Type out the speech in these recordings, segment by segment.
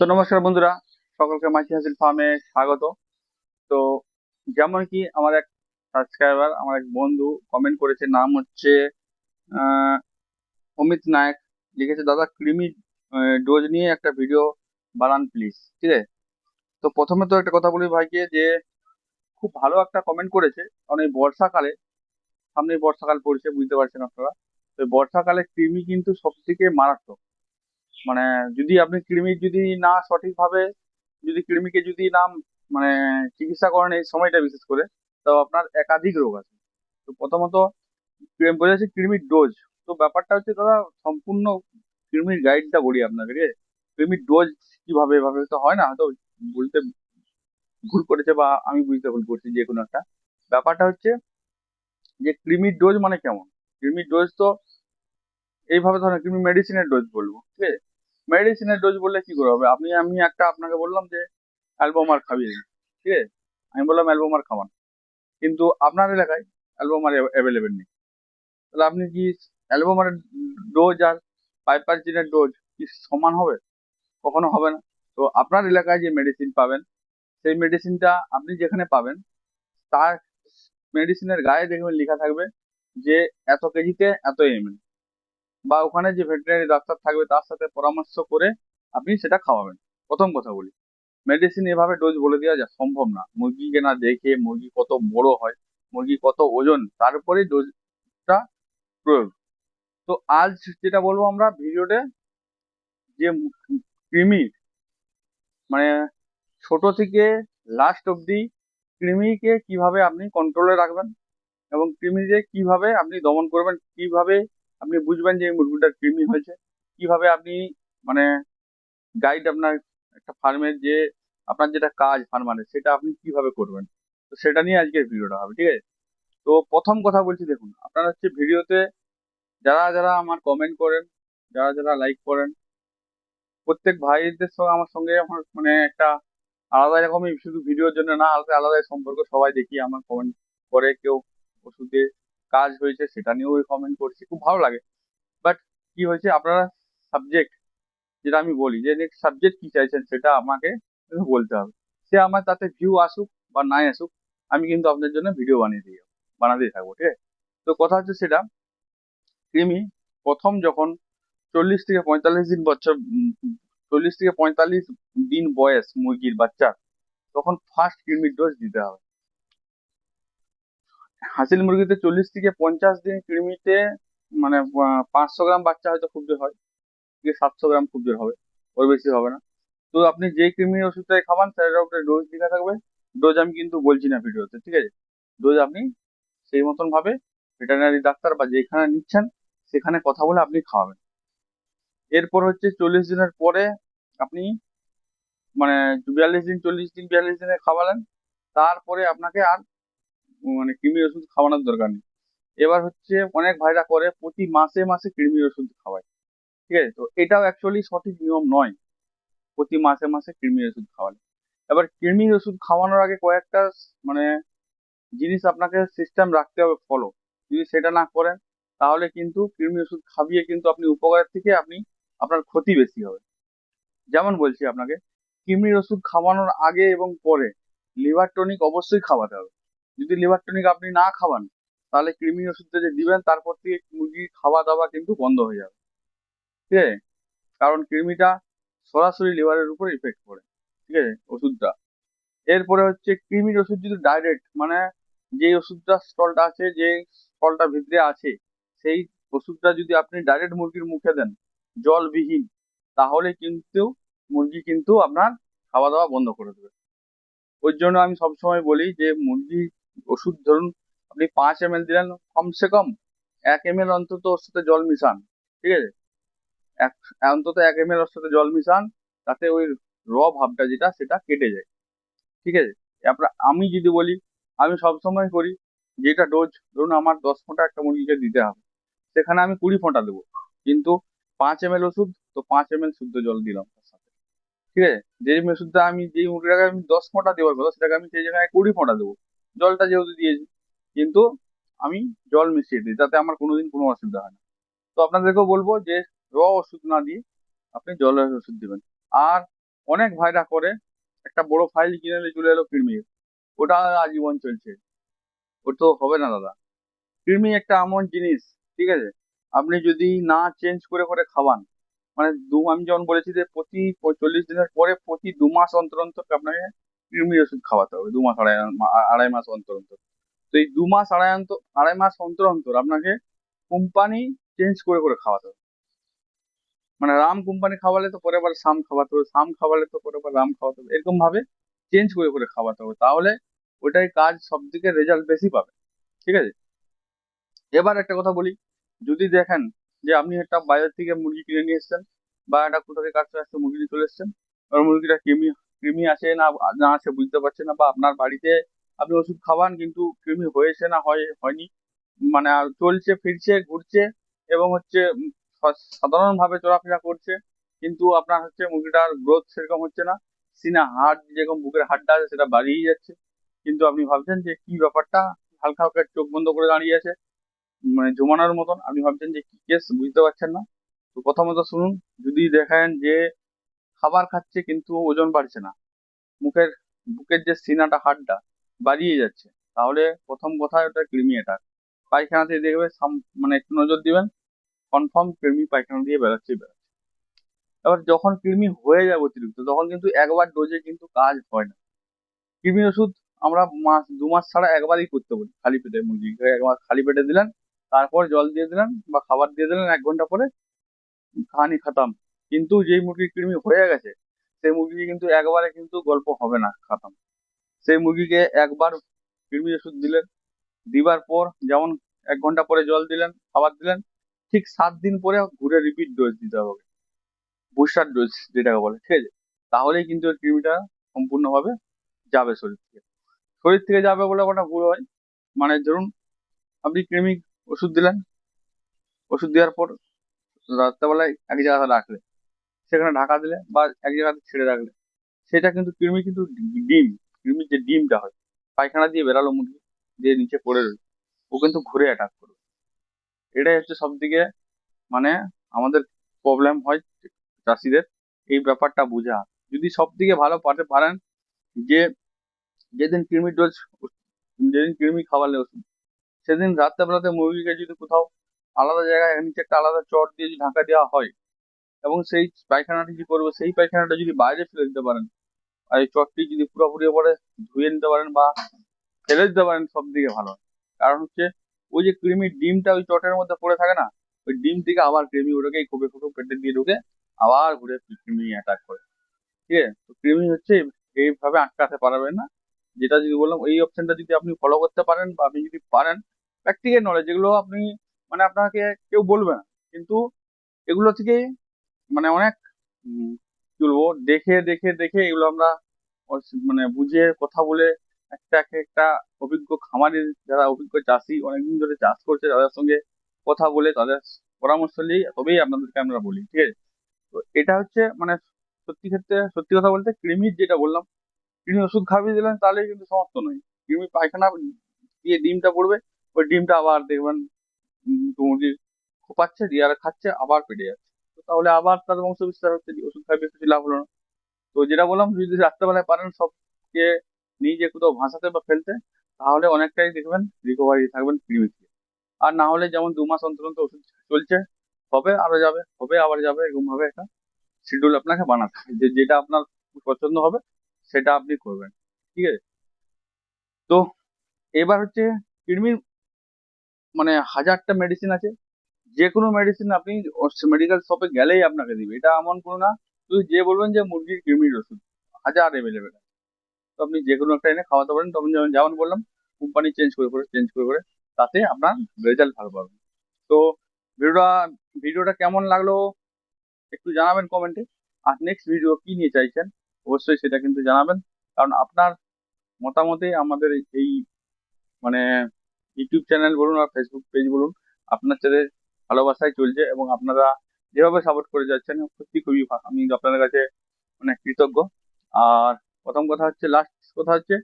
তো নমস্কার বন্ধুরা, সকলকে মাছি হাসিল ফার্মে স্বাগত। তো যেমন কি আমার এক সাবস্ক্রাইবার, আমার এক বন্ধু কমেন্ট করেছে, নাম হচ্ছে আহ, অমিত নায়ক। লিখেছে, দাদা কৃমি ডোজ নিয়ে একটা ভিডিও বানান প্লিজ। ঠিক আছে। তো প্রথমে তো একটা কথা বলি ভাইকে, যে খুব ভালো একটা কমেন্ট করেছে। কারণ এই বর্ষাকালে, সামনে বর্ষাকাল পড়ছে, বুঝতে পারছেন আপনারা। তো এই বর্ষাকালে কৃমি কিন্তু সব থেকে মারাত্মক। মানে যদি আপনি কৃমির যদি না সঠিকভাবে, যদি কৃমিকে যদি না মানে চিকিৎসা করেন এই সময়টা বিশেষ করে, তো আপনার একাধিক রোগ আছে। তো প্রথমত বোঝাচ্ছি কৃমির ডোজ। তো ব্যাপারটা হচ্ছে দাদা, সম্পূর্ণ কৃমির গাইডটা বলি আপনাকে। ঠিক আছে? কৃমির ডোজ কিভাবে, এভাবে তো হয় না, হয়তো বলতে ভুল করেছে বা আমি বুঝতে ভুল করছি, যে কোনো একটা। ব্যাপারটা হচ্ছে যে কৃমির ডোজ মানে কেমন। কৃমির ডোজ তো এইভাবে ধরেন, কৃমি মেডিসিনের ডোজ বলবো। ঠিক আছে? মেডিসিনের ডোজ বললে কি করে হবে? আমি একটা আপনাকে বললাম যে অ্যালবোমার খাবিয়ে দিন। ঠিক আছে? আমি বললাম অ্যালবোমার খাওয়ান, কিন্তু আপনার এলাকায় অ্যালবোমার অ্যাভেলেবেল নেই। তাহলে আপনি কি অ্যালবোমার ডোজ আর পাইপারজিনের ডোজ কি সমান হবে? কখনো হবে না। তো আপনার এলাকায় যে মেডিসিন পাবেন, সেই মেডিসিনটা আপনি যেখানে পাবেন, তার মেডিসিনের গায়ে দেখবেন লেখা থাকবে যে এত কেজিতে এত এমএল, বা ওখানে যে ভেটেরিনারি ডাক্তার থাকবে তার সাথে পরামর্শ করে আপনি সেটা খাওয়াবেন। প্রথম কথা বলি, মেডিসিন এভাবে ডোজ বলে দেওয়া যা সম্ভব না। মুরগিকে না দেখে, মুরগি কত বড় হয়, মুরগি কত ওজন, তার উপরে ডোজটা প্রয়োগ। তো আজ যেটা বলবো আমরা ভিডিওতে, যে কৃমি, মানে ছোট থেকে লাস্ট অব্দি কৃমিকে কিভাবে আপনি কন্ট্রোলে রাখবেন, এবং কৃমিকে কিভাবে আপনি দমন করবেন, কিভাবে আপনি বুঝবেন যে এই মুরগিটার কৃমি হয়েছে, কিভাবে আপনি মানে গাইড আপনার একটা ফার্মের যে আপনার যেটা কাজ ফার্মারের, সেটা আপনি কিভাবে করবেন। তো সেটা নিয়ে আজকের ভিডিওটা হবে। ঠিক আছে? তো প্রথম কথা বলছি, দেখুন আপনারা হচ্ছে ভিডিওতে যারা যারা আমার কমেন্ট করেন, যারা যারা লাইক করেন, প্রত্যেক ভাইদের সঙ্গে আমার সঙ্গে আমার মানে একটা আলাদা রকমই, শুধু ভিডিওর জন্য না, আলাদা আলাদা সম্পর্ক। সবাই দেখি আমার কমেন্ট করে, কেউ ওষুধে কাজ হয়েছে সেটা নিয়েও কমেন্ট করছে, খুব ভালো লাগে। বাট কি হয়েছে, আপনারা সাবজেক্ট, যেটা আমি বলি যে নেক্সট সাবজেক্ট কি চাইছেন সেটা আমাকে বলতে হবে। সে আমার তাতে ভিউ আসুক বা নাই আসুক, আমি কিন্তু আপনার জন্য ভিডিও বানাতেই থাকবো। ঠিক আছে? তো কথা হচ্ছে সেটা, কৃমি প্রথম যখন 40 থেকে 45 দিন বছর 40 থেকে 45 দিন বয়স মুরগির বাচ্চা, তখন ফার্স্ট কৃমির ডোজ দিতে হবে। হাঁসিল মুরগিতে 40 থেকে 50 দিন কৃমিতে, মানে 500 গ্রাম বাচ্চা হয়তো খুব জোর হয়, থেকে 700 গ্রাম খুব জোর হবে, ওর বেশি হবে না। তো আপনি যে কৃমির ওষুধটাই খাবেন সেটার উপরে ডোজ লেখা থাকবে। ডোজ আমি কিন্তু বলছি না ভিডিওতে। ঠিক আছে? ডোজ আপনি সেই মতন ভাবে ভেটেরিনারি ডাক্তার বা যেখানে নিচ্ছেন সেখানে কথা বলে আপনি খাওয়াবেন। এরপর হচ্ছে 40 দিনের পরে আপনি, মানে 42 দিন, 40 দিন 42 দিনে খাওয়ালেন, তারপরে আপনাকে আর মানে কৃমির ওষুধ খাওয়ানোর দরকার নেই। এবার হচ্ছে অনেক ভাইরা করে প্রতি মাসে মাসে কৃমির ওষুধ খাওয়ায়। ঠিক আছে? তো এটাও অ্যাকচুয়ালি সঠিক নিয়ম নয়, প্রতি মাসে মাসে কৃমির ওষুধ খাওয়ালে। এবার কৃমির ওষুধ খাওয়ানোর আগে কয়েকটা মানে জিনিস আপনাকে সিস্টেম রাখতে হবে, ফলো। যদি সেটা না করেন, তাহলে কিন্তু কৃমি ওষুধ খাবিয়ে কিন্তু আপনি উপকারের থেকে আপনি, আপনার ক্ষতি বেশি হবে। যেমন বলছি আপনাকে, কৃমির ওষুধ খাওয়ানোর আগে এবং পরে লিভার টনিক অবশ্যই খাওয়াতে হবে। যদি লিভার টনিক আপনি না খাওয়ান, তাহলে কৃমি ওষুধটা যে দিবেন তারপর থেকে মুরগির খাওয়া দাওয়া কিন্তু বন্ধ হয়ে যাবে। ঠিক আছে? কারণ কৃমিটা সরাসরি লিভারের উপর ইফেক্ট করে। ঠিক আছে? ওষুধটা। এরপরে হচ্ছে কৃমির ওষুধ যদি ডাইরেক্ট, মানে যে ওষুধটা স্টলটা আছে, যে স্টলটা ভিতরে আছে, সেই ওষুধটা যদি আপনি ডাইরেক্ট মুরগির মুখে দেন জলবিহীন, তাহলে কিন্তু মুরগি কিন্তু আপনার খাওয়া দাওয়া বন্ধ করে দেবে। ওই জন্য আমি সবসময় বলি যে মুরগি ওষুধ ধরুন আপনি 5 ml দিলেন, কমসে কম 1 ml অন্তত ওর সাথে জল মিশান। ঠিক আছে? এক অন্তত 1 ml ওর সাথে জল মিশান, তাতে ওই ভাবটা যেটা সেটা কেটে যায়। ঠিক আছে? আপনার আমি যদি বলি, আমি সবসময় করি, যেটা ডোজ ধরুন আমার 10 ফোঁটা একটা মুরগিকে দিতে হবে, সেখানে আমি 20 ফোঁটা দেবো, কিন্তু 5 ml ওষুধ, তো 5 ml শুদ্ধ জল দিলাম তার সাথে। ঠিক আছে? যে ওষুধটা আমি, যেই মুরগিটাকে আমি 10 ফোঁটা দেওয়ার কথা, সেটাকে আমি সেই জায়গায় 20 ফোঁটা দেবো। জলটা যেহেতু দিয়েছি, কিন্তু আমি জল মিশিয়ে দিই, যাতে আমার কোনোদিন কোনো অসুবিধা হয় না। তো আপনাদেরকেও বলবো যে ওষুধ না দিয়ে আপনি জলের ওষুধ দিবেন। আর অনেক ভাইরা করে একটা বড় ফাইল কিনে নিয়ে চলে এলো কৃমির, ওটা আজীবন চলছে। ও তো হবে না দাদা। কৃমি একটা এমন জিনিস, ঠিক আছে, আপনি যদি না চেঞ্জ করে করে খাওয়ান, মানে আমি যেমন বলেছি যে প্রতি 40 দিনের পরে প্রতি 2 মাস অন্তর অন্তর আপনাকে কৃমির ওষুধ খাওয়াতে হবে, 2 মাস আড়াই মাস অন্তর অন্তর। তো এই 2 মাস আড়াই মাস অন্তর অন্তর আপনাকে কোম্পানি চেঞ্জ করে করে খাওয়াতে হবে। মানে রাম কোম্পানি খাওয়ালে তো পরে আবার শাম খাওয়াতে হবে, শাম খাওয়ালে তো পরে আবার রাম খাওয়াতে হবে, এরকম ভাবে চেঞ্জ করে করে খাওয়াতে হবে, তাহলে ওটাই কাজ সব দিকে রেজাল্ট বেশি পাবে। ঠিক আছে। এবার একটা কথা বলি, যদি দেখেন যে আপনি একটা বাজার থেকে মুরগি কিনে নিয়ে এসেছেন, বা একটা কোথা থেকে কাছে আসতে মুরগি নিয়ে চলে এসেছেন, আর মুরগিটা কৃমি কৃমি আছে না না আছে বুঝতে পারছেন না, বা আপনার বাড়িতে আপনি ওষুধ খাওয়ান কিন্তু কৃমি হয়েছে না হয়নি, মানে আর চলছে ফিরছে ঘুরছে, এবং হচ্ছে সাধারণভাবে চলাফেরা করছে, কিন্তু আপনার হচ্ছে মুরগিটার গ্রোথ সেরকম হচ্ছে না, সিনা হাড় যেরকম বুকের হাড়টা আছে সেটা বাড়িয়ে যাচ্ছে, কিন্তু আপনি ভাবছেন যে কি ব্যাপারটা, হালকা হালকা চোখ বন্ধ করে দাঁড়িয়ে আছে, মানে জমানোর মতন, আপনি ভাবছেন যে কি কেস, বুঝতে পারছেন না। তো প্রথমত শুনুন, যদি দেখেন যে খাবার খাচ্ছে কিন্তু ওজন বাড়ছে না, মুখের বুকের যে সিনাটা হাড়টা বাড়িয়ে যাচ্ছে, তাহলে প্রথম কথা ওটা কৃমি অ্যাটাক। পায়খানাতে দেখবে মানে একটু নজর দিবেন, কনফার্ম কৃমি পায়খানা দিয়ে বেরোচ্ছে। এবার যখন কৃমি হয়ে যাবে অতিরিক্ত, তখন কিন্তু একবার ডোজে কিন্তু কাজ হয় না। কৃমির ওষুধ আমরা 2 মাস ছাড়া একবারই করতে বলি, খালি পেটে মুরগিকে একবার খালি পেটে দিলেন, তারপর জল দিয়ে দিলেন বা খাবার দিয়ে দিলেন 1 ঘন্টা পরে, কাহানি খতম। কিন্তু যেই মুরগির কৃমি হয়ে গেছে, সেই মুরগি কিন্তু একবারে কিন্তু গল্প হবে না খতম। সেই মুরগিকে একবার কৃমি ওষুধ দিলেন, দিবার পর যেমন 1 ঘন্টা পরে জল দিলেন, খাবার দিলেন, ঠিক 7 দিন পরে ঘুরে রিপিট ডোজ দিতে হবে, বুস্টার ডোজ যেটাকে বলে, ঠিক আছে। তাহলেই কিন্তু ওই কৃমিটা সম্পূর্ণভাবে যাবে শরীর থেকে যাবে বলে ওটা ভুল হয়। মানে ধরুন আপনি কৃমি ওষুধ দিলেন, ওষুধ দেওয়ার পর রাত্রেবেলায় এক জায়গায় রাখলে, সেখানে ঢাকা দিলে বা এক জায়গাতে ছেড়ে রাখলে, সেটা কিন্তু কৃমি কিন্তু ডিম, কৃমির যে ডিমটা হয়, পায়খানা দিয়ে বেরালো মুরগি, দিয়ে নিচে পড়ে রইল, ও কিন্তু ঘুরে অ্যাটাক করবে। এটাই হচ্ছে সব দিকে মানে আমাদের প্রবলেম হয় চাষিদের, এই ব্যাপারটা বোঝা। যদি সব থেকে ভালো পারেন যে যেদিন কৃমির ডোজ, যেদিন কৃমি খাওয়ালে ওষুধ, সেদিন রাত্রেবেলাতে মুরগিকে যদি কোথাও আলাদা জায়গায় নিচে একটা আলাদা চট দিয়ে যদি ঢাকা দেওয়া হয়, এবং সেই পায়খানাটি কি করবে, সেই পায়খানাটা যদি বাইরে ফেলে দিতে পারেন, আর এই চটটি যদি পুরোপুরি পরে ধুয়ে নিতে পারেন বা ফেলে দিতে পারেন, সব দিকে ভালো হয়। কারণ হচ্ছে ওই যে কৃমির ডিমটা ওই চটের মধ্যে পড়ে থাকে না, ওই ডিম থেকে আবার কৃমি ওটাকে খোপে খোপে পেটে দিয়ে ঢুকে আবার ঘুরে কৃমি অ্যাটাক করে। ঠিক আছে, তো কৃমি হচ্ছে এইভাবে আটকাতে পারবেন না। যেটা যদি বললাম, এই অপশনটা যদি আপনি ফলো করতে পারেন, বা আপনি যদি পারেন, প্র্যাকটিক্যাল নলেজ যেগুলো আপনি, মানে আপনাকে কেউ বলবে না, কিন্তু এগুলো থেকে মানে অনেক কি বলবো, দেখে দেখে দেখে এগুলো আমরা মানে বুঝে কথা বলে এক একটা অভিজ্ঞ খামারি, যারা অভিজ্ঞ চাষি অনেকদিন ধরে চাষ করছে, তাদের সঙ্গে কথা বলে তাদের পরামর্শ নিয়ে তবেই আপনাদেরকে আমরা বলি। ঠিক আছে। তো এটা হচ্ছে মানে সত্যি ক্ষেত্রে সত্যি কথা বলতে, কৃমির যেটা বললাম, কৃমি ওষুধ খাইয়ে দিলেন তাহলেই কিন্তু সমাপ্ত নয়। কৃমি পায়খানা দিয়ে ডিমটা পড়বে, ওই ডিমটা আবার দেখবেন মুরগি খোপাচ্ছে দিয়ে আর খাচ্ছে, আবার পেটে যাচ্ছে। তো তাহলে আবার তার বংশ বিস্তার হচ্ছে, যে ওষুধ খাইয়ে কিছু লাভ হলো না। তো যেটা বললাম, যদি রাত্রেবেলায় পারেন সবকে নিয়ে যে কোথাও ভাসাতে বা ফেলতে, তাহলে অনেকটাই দেখবেন রিকভারি থাকবেন কৃমি থেকে। আর না হলে যেমন 2 মাস অন্তর অন্তর ওষুধ চলছে, হবে আরো যাবে, হবে আবার যাবে, এরকম ভাবে একটা শিডিউল আপনাকে বানাতে হবে, যে যেটা আপনার পছন্দ হবে সেটা আপনি করবেন। ঠিক আছে। তো এবার হচ্ছে কৃমির মানে হাজারটা মেডিসিন আছে, যে কোনো মেডিসিন আপনি মেডিকেল শপে গেলেই আপনাকে দিবে, এটা এমন কোনো না। শুধু যে বলবেন যে মুরগির কৃমির ওষুধ, হাজার অ্যাভেলেবেল। তো আপনি যে কোনো একটা এনে খাওয়াতে পারেন, তখন যেমন যেমন বললাম, কোম্পানি চেঞ্জ করে করে তাতে আপনার রেজাল্ট ভালো পাবেন। তো ভিডিওটা ভিডিওটা কেমন লাগলো একটু জানাবেন কমেন্টে। আর নেক্সট ভিডিও কি নিয়ে চাইছেন অবশ্যই সেটা কিন্তু জানাবেন, কারণ আপনার মতামতে আমাদের এই মানে ইউটিউব চ্যানেল বলুন আর ফেসবুক পেজ বলুন, আপনার সাথে ভালোবাসায় চলছে, এবং আপনারা যেভাবে সাপোর্ট করে যাচ্ছেন সত্যি খুবই আমি আপনাদের কাছে মানে কৃতজ্ঞ। আর প্রথম কথা হচ্ছে, লাস্ট কথা হচ্ছে,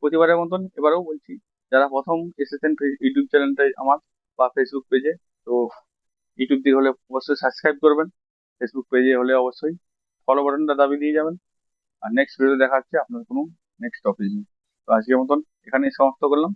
প্রতিবারের মতন এবারেও বলছি, যারা প্রথম এসেছেন ইউটিউব চ্যানেলটাই আমার বা ফেসবুক পেজে, তো ইউটিউব দিয়ে হলে অবশ্যই সাবস্ক্রাইব করবেন, ফেসবুক পেজে হলে অবশ্যই ফলো বাটনটা দাবি দিয়ে যাবেন। আর নেক্সট ভিডিও দেখা হচ্ছে আপনার কোনো নেক্সট টপিক নিয়ে। তো আজকের মতন এখানেই সমাপ্ত করলাম।